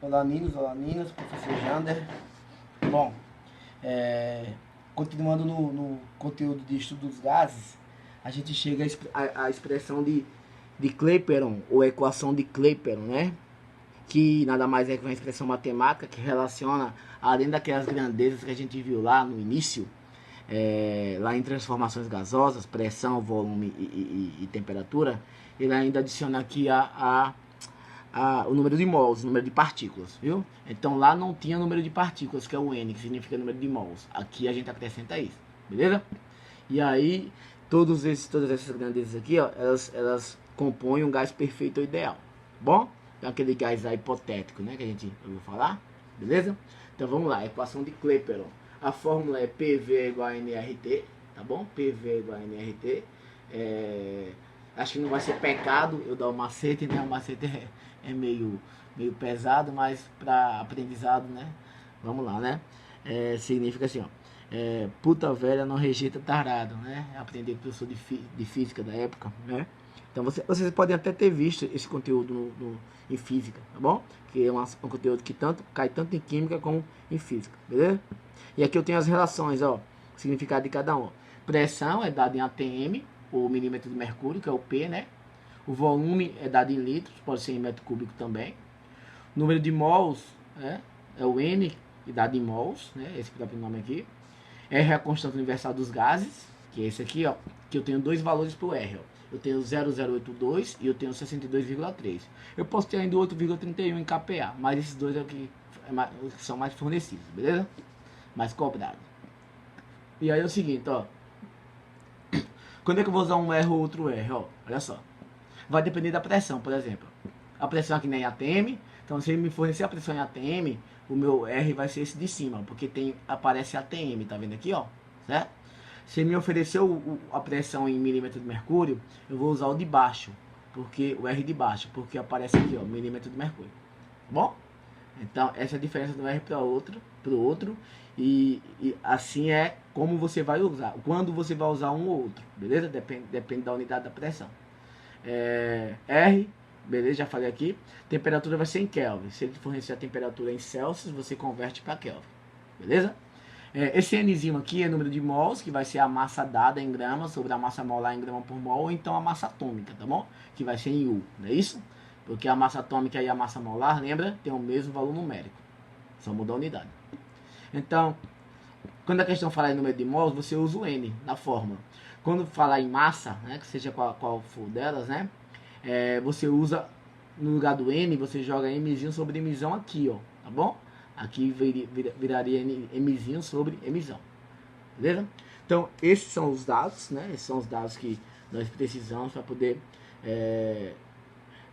Olá, Ninos, professor Jander. Bom, continuando no conteúdo de estudo dos gases, a gente chega à expressão de Clapeyron, ou equação de Clapeyron, né? Que nada mais é que uma expressão matemática que relaciona, além daquelas grandezas que a gente viu lá no início, lá em transformações gasosas, pressão, volume e temperatura, ele ainda adiciona aqui o número de mols, o número de partículas, viu? Então lá não tinha número de partículas, que é o N, que significa número de mols. Aqui a gente acrescenta isso, beleza? E aí, todas essas grandezas aqui, ó, elas compõem um gás perfeito ou ideal, bom? Então aquele gás lá hipotético, né, que a gente ouviu falar, beleza? Então vamos lá, equação de Clapeyron. A fórmula é PV igual a nRT, tá bom? PV igual a nRT. Acho que não vai ser pecado eu dar o macete, né? O macete é meio pesado, mas para aprendizado, né? Vamos lá, né? Significa assim, ó. Puta velha não rejeita tarado, né? Aprendi com o professor de física da época, né? Então vocês podem até ter visto esse conteúdo em física, tá bom? Que é um conteúdo que cai tanto em química como em física, beleza? E aqui eu tenho as relações, ó, o significado de cada um. Pressão é dado em atm, ou milímetro de mercúrio, que é o P, né? O volume é dado em litros, pode ser em metro cúbico também. O número de mols é o N, dado em mols, né? Esse próprio nome aqui. R é a constante universal dos gases, que é esse aqui, ó, que eu tenho dois valores para o R, ó. Eu tenho 0,082 e eu tenho 62,3. Eu posso ter ainda 8,31 em kPa, mas esses dois é o que são mais fornecidos, beleza? Mais cobrados. E aí é o seguinte, ó. Quando é que eu vou usar um R ou outro R, ó? Olha só. Vai depender da pressão, por exemplo. A pressão aqui nem em ATM, então se ele me fornecer a pressão em ATM, o meu R vai ser esse de cima, porque aparece ATM, tá vendo aqui, ó, certo? Se ele me ofereceu a pressão em milímetro de mercúrio, eu vou usar o de baixo, porque o R de baixo, porque aparece aqui, ó, milímetro de mercúrio, tá bom? Então essa é a diferença do R para o outro, e assim é como você vai usar, quando você vai usar um ou outro, beleza? Depende da unidade da pressão. R, beleza, já falei aqui. Temperatura vai ser em Kelvin. Se ele fornecer a temperatura em Celsius, você converte para Kelvin, beleza? Esse Nzinho aqui é número de mols, que vai ser a massa dada em gramas sobre a massa molar em grama por mol, ou então a massa atômica, tá bom? Que vai ser em U, não é isso? Porque a massa atômica e a massa molar, lembra? Tem o mesmo valor numérico. Só muda a unidade. Então, quando a questão falar em número de mols, você usa o N na fórmula. Quando falar em massa, né, que seja qual for delas, né, você usa, no lugar do N, você joga Mzinho sobre Mzão aqui, ó, tá bom? Aqui viraria Mzinho sobre Mzão, beleza? Então, esses são os dados, né, esses são os dados que nós precisamos para poder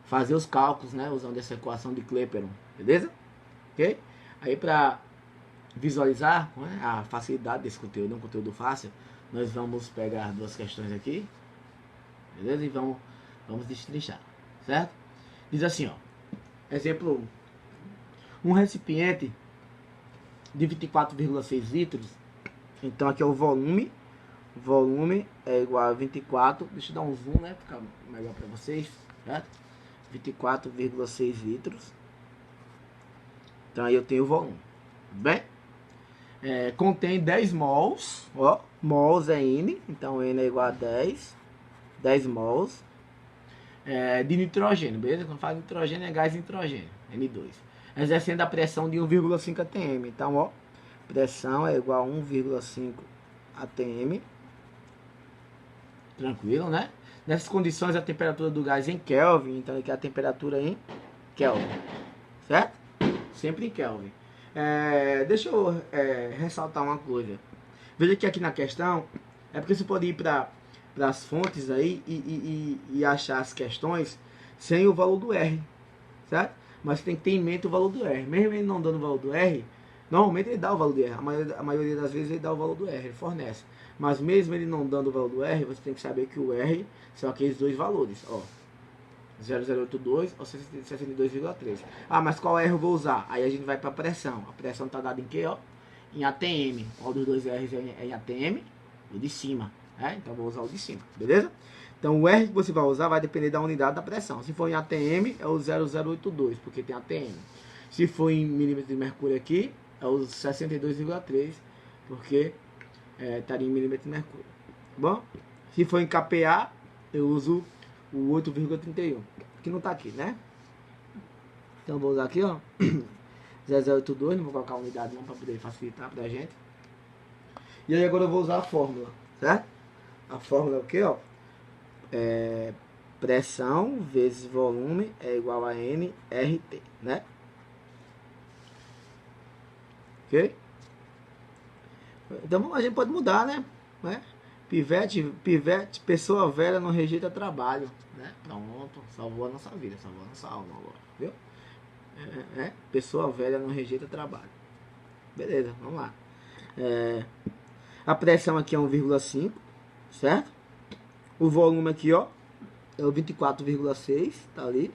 fazer os cálculos, né, usando essa equação de Clapeyron, beleza? Ok? Aí, para visualizar, né, a facilidade desse conteúdo, um conteúdo fácil, nós vamos pegar duas questões aqui, beleza? E vamos destrinchar, certo? Diz assim, ó, exemplo 1, um recipiente de 24,6 litros, então aqui é o volume é igual a 24, deixa eu dar um zoom, né, ficar melhor para vocês, certo? 24,6 litros, então aí eu tenho o volume, bem? Contém 10 mols, ó, mols é N, então N é igual a 10 mols de nitrogênio, beleza? Quando fala nitrogênio é gás nitrogênio, N2, exercendo a pressão de 1,5 atm, então ó, pressão é igual a 1,5 atm, tranquilo, né? Nessas condições a temperatura do gás em Kelvin, então aqui é a temperatura em Kelvin, certo? Sempre em Kelvin. Deixa eu ressaltar uma coisa. Veja que aqui na questão é porque você pode ir para as fontes aí e achar as questões sem o valor do R, certo? Mas você tem que ter em mente o valor do R. Mesmo ele não dando o valor do R, normalmente ele dá o valor do R. A maioria das vezes ele dá o valor do R, ele fornece. Mas mesmo ele não dando o valor do R, você tem que saber que o R são aqueles dois valores, ó. 0082 ou 62,3. Ah, mas qual R eu vou usar? Aí a gente vai para a pressão. A pressão está dada em quê, ó? Em ATM. Qual dos dois R's é em ATM? O de cima. Então eu vou usar o de cima, beleza? Então o R que você vai usar vai depender da unidade da pressão. Se for em ATM, é o 0082, porque tem ATM. Se for em milímetros de mercúrio aqui, eu uso 62,3, porque estaria em milímetros de mercúrio. Bom, se for em kPa, eu uso o 8,31, que não está aqui, né? Então vou usar aqui, ó, 0082, não vou colocar a unidade não para poder facilitar pra gente. E aí agora eu vou usar a fórmula, certo? A fórmula é o que, ó? Pressão vezes volume é igual a nRT, né? Ok? Então a gente pode mudar, né? Pivete, pessoa velha não rejeita trabalho, né? Pronto, salvou a nossa vida, salvou a nossa alma agora, viu? Pessoa velha não rejeita trabalho. Beleza, vamos lá. A pressão aqui é 1,5, certo? O volume aqui, ó, é o 24,6, tá ali.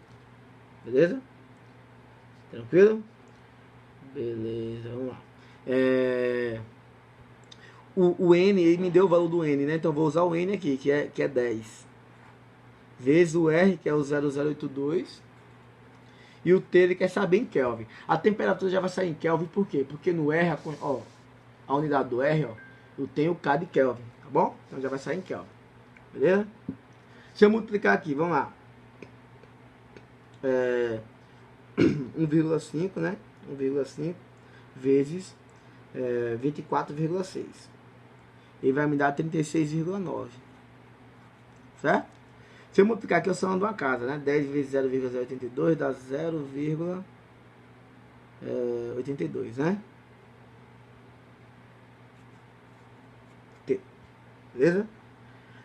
Beleza? Tranquilo? Beleza, vamos lá. O N, ele me deu o valor do N, né? Então vou usar o N aqui, que é 10. Vezes o R, que é o 0082. E o T, ele quer saber em Kelvin. A temperatura já vai sair em Kelvin, por quê? Porque no R, ó, a unidade do R, ó, eu tenho o K de Kelvin, tá bom? Então já vai sair em Kelvin. Beleza? Se eu multiplicar aqui, vamos lá. 1,5, né? 1,5 vezes 24,6. Ele vai me dar 36,9. Certo? Se eu multiplicar aqui, eu sou de uma casa, né? 10 vezes 0,082 dá 0,82, né? T. Beleza?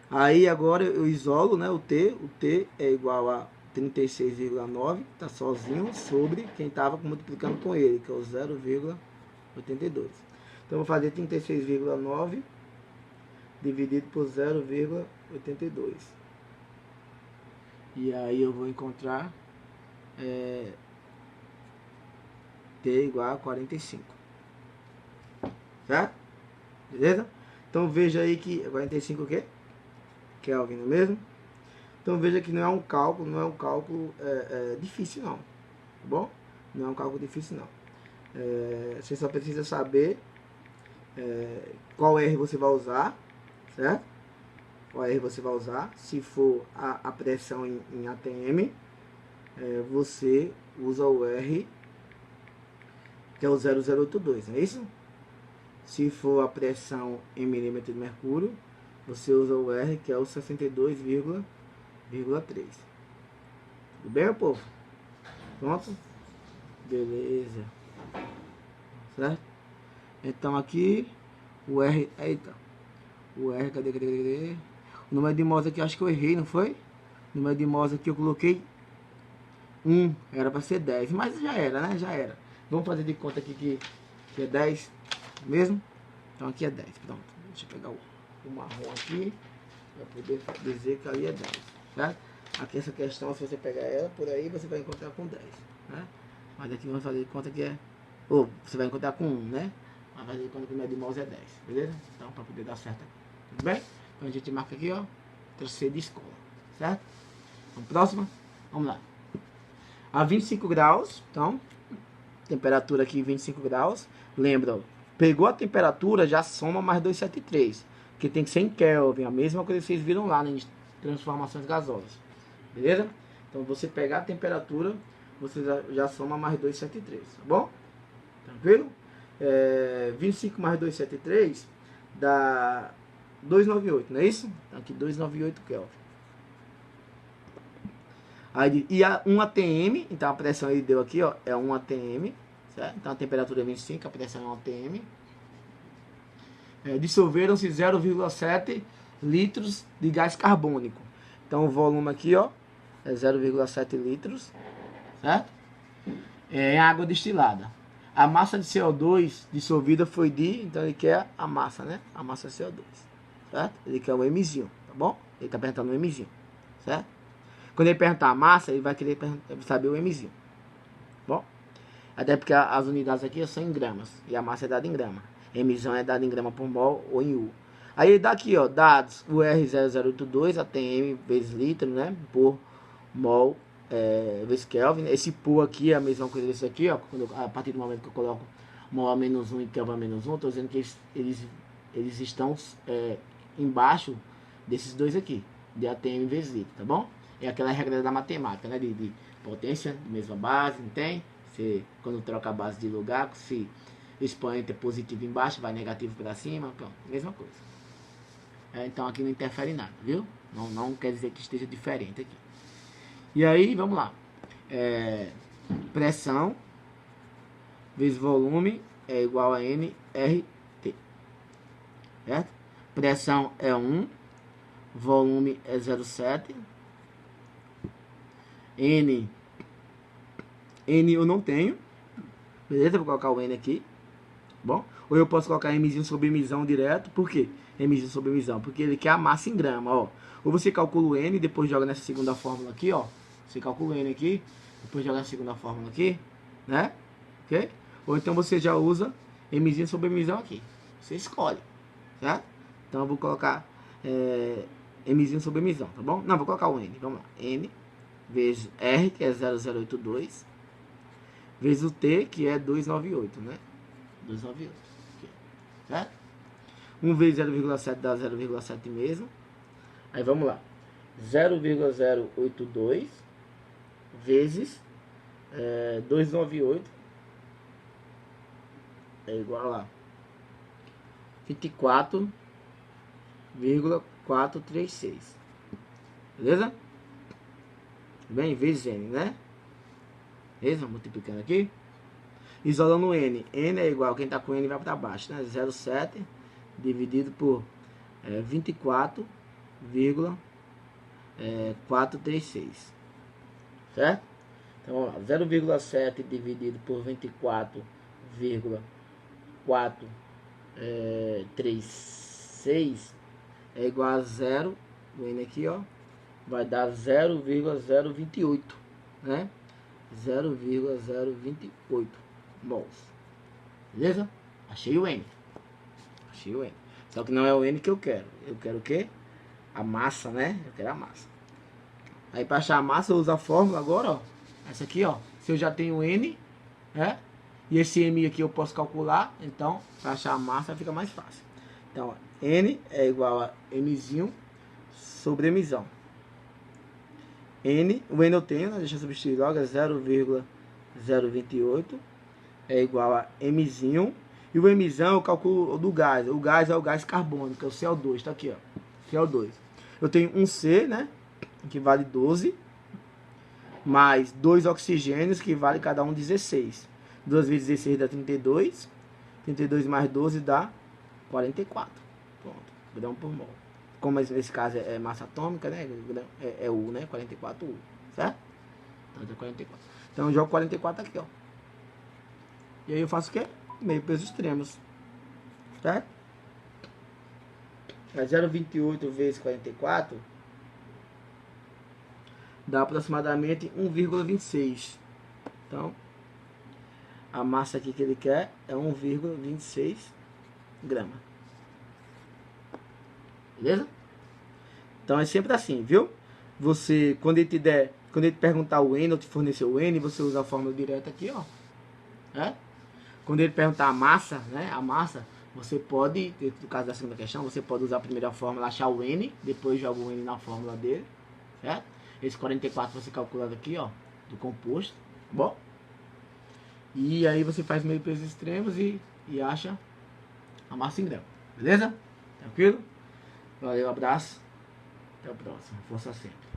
Aí agora eu isolo, né, o T. O T é igual a 36,9, tá sozinho, sobre quem estava multiplicando com ele, que é o 0,82. Então eu vou fazer 36,9 dividido por 0,82. E aí eu vou encontrar T igual a 45. Certo? Beleza? Então veja aí que 45 o quê? Kelvin, não é mesmo? Então veja que não é um cálculo difícil não, tá bom? Não é um cálculo difícil não. Você só precisa saber qual R você vai usar, certo? Qual R você vai usar. Se for a pressão em ATM, você usa o R, que é o 0082, não é isso? Se for a pressão em milímetro de mercúrio, você usa o R, que é o 62,3. Tudo bem, meu povo? Pronto? Beleza. Certo? Então aqui o R. Eita. O R, cadê? O número de mols aqui, acho que eu errei, não foi? O número de mols aqui eu coloquei 1. Era para ser 10. Mas já era, né? Já era. Vamos fazer de conta aqui que é 10 mesmo? Então aqui é 10. Pronto. Deixa eu pegar o marrom aqui para poder dizer que ali é 10, certo? Aqui essa questão, se você pegar ela por aí, você vai encontrar com 10, né? Mas aqui vamos fazer de conta que ou você vai encontrar com 1, né? Mas fazer de conta que o médio de mols é 10, beleza? Então, para poder dar certo aqui, tudo bem? Então a gente marca aqui, ó, terceiro de escola, certo? Então, próxima, vamos lá. A 25 graus, então, temperatura aqui 25 graus, lembra, ó, pegou a temperatura, já soma mais 273, que tem que ser em Kelvin, a mesma coisa que vocês viram lá, né, em transformações gasosas, beleza? Então você pegar a temperatura, você já soma mais 273, tá bom? Tranquilo? 25 mais 273 dá 298, não é isso? Então aqui 298 Kelvin. Aí, e 1 atm, então a pressão ele deu aqui, ó, é 1 atm, certo? Então a temperatura é 25, a pressão é 1 atm. Dissolveram-se 0,7 litros de gás carbônico. Então o volume aqui, ó, é 0,7 litros, certo? É água destilada. A massa de CO2 dissolvida foi então ele quer a massa, né? A massa de CO2, certo? Ele quer o Mzinho, tá bom? Ele tá perguntando o Mzinho, certo? Quando ele perguntar a massa, ele vai querer saber o Mzinho, bom? Até porque as unidades aqui são em gramas e a massa é dada em grama. Mzão é dada em grama por mol ou em U. Aí ele dá aqui, ó, dados o R0082 ATM vezes litro, né, por mol vezes Kelvin. Esse pô aqui é a mesma coisa desse aqui, ó. A partir do momento que eu coloco mol menos 1 e Kelvin menos 1, estou dizendo que eles estão embaixo desses dois aqui, de ATM vezes litro, tá bom? É aquela regra da matemática, né? De potência, mesma base, não tem? Você, quando troca a base de lugar, se o expoente é positivo embaixo, vai negativo para cima, pronto, mesma coisa. Então aqui não interfere em nada, viu? Não quer dizer que esteja diferente aqui. E aí, vamos lá. Pressão vezes volume é igual a nRT. Certo? Pressão é 1, volume é 0,7. N eu não tenho. Beleza? Vou colocar o N aqui. Bom? Ou eu posso colocar Mzinho sobre Mzão direto. Por quê? Mzinho sobre Mzão. Porque ele quer a massa em grama, ó. Ou você calcula o N e depois joga nessa segunda fórmula aqui, ó. Você calcula o N aqui, depois joga na segunda fórmula aqui, né? Ok? Ou então você já usa Mzinho sobre Mzão aqui. Você escolhe, certo? Então eu vou colocar Mzinho sobre Mzão, tá bom? Não, vou colocar o N. Vamos lá. N vezes R, que é 0082, vezes o T, que é 298, né? 298, aqui, certo? 1 vezes 0,7 dá 0,7 mesmo. Aí vamos lá. 0,082 vezes 298 é igual a 24,436. Beleza? Bem, vezes N, né? Beleza? Multiplicando aqui. Isolando N. N é igual, quem está com N vai para baixo, né? 0,7 dividido por 24,436. Certo? Então, vamos lá. 0,7 dividido por 24,436 é igual a 0. O N aqui, ó. Vai dar 0,028, né? 0,028 mols. Beleza? Achei o N. Achei o N. Só que não é o N que eu quero. Eu quero o quê? A massa, né? Eu quero a massa. Aí para achar a massa eu uso a fórmula agora, ó. Essa aqui, ó. Se eu já tenho N, né? E esse M aqui eu posso calcular. Então, para achar a massa fica mais fácil. Então, ó, N é igual a Mzinho sobre Mzão. N, o N eu tenho, né? Deixa eu substituir logo, é 0,028 é igual a Mzinho. E o Mzão eu calculo do gás. O gás é o gás carbônico, que é o CO2, tá aqui, ó. CO2. Eu tenho um C, né? Que vale 12. Mais 2 oxigênios, que vale cada um 16. 2 vezes 16 dá 32. 32 mais 12 dá 44. Pronto, grão por mol. Como nesse caso é massa atômica, né? É U, né? 44 U, certo? Então é 44. Então eu jogo 44 aqui, ó. E aí eu faço o quê? Meio pesos extremos, certo? É 0,28 vezes 44 dá aproximadamente 1,26. Então, a massa aqui que ele quer é 1,26 gramas. Beleza? Então é sempre assim, viu? Você, quando ele te perguntar o N ou te fornecer o N, você usa a fórmula direta aqui, ó. Né? Quando ele perguntar a massa, né? A massa, você pode, no caso da segunda questão, você pode usar a primeira fórmula, achar o N, depois joga o N na fórmula dele, certo? Esse 44 você calcula aqui, ó, do composto, bom? E aí você faz meio pesos extremos e acha a massa em grão, beleza? Tranquilo? Valeu, abraço, até o próximo, força sempre.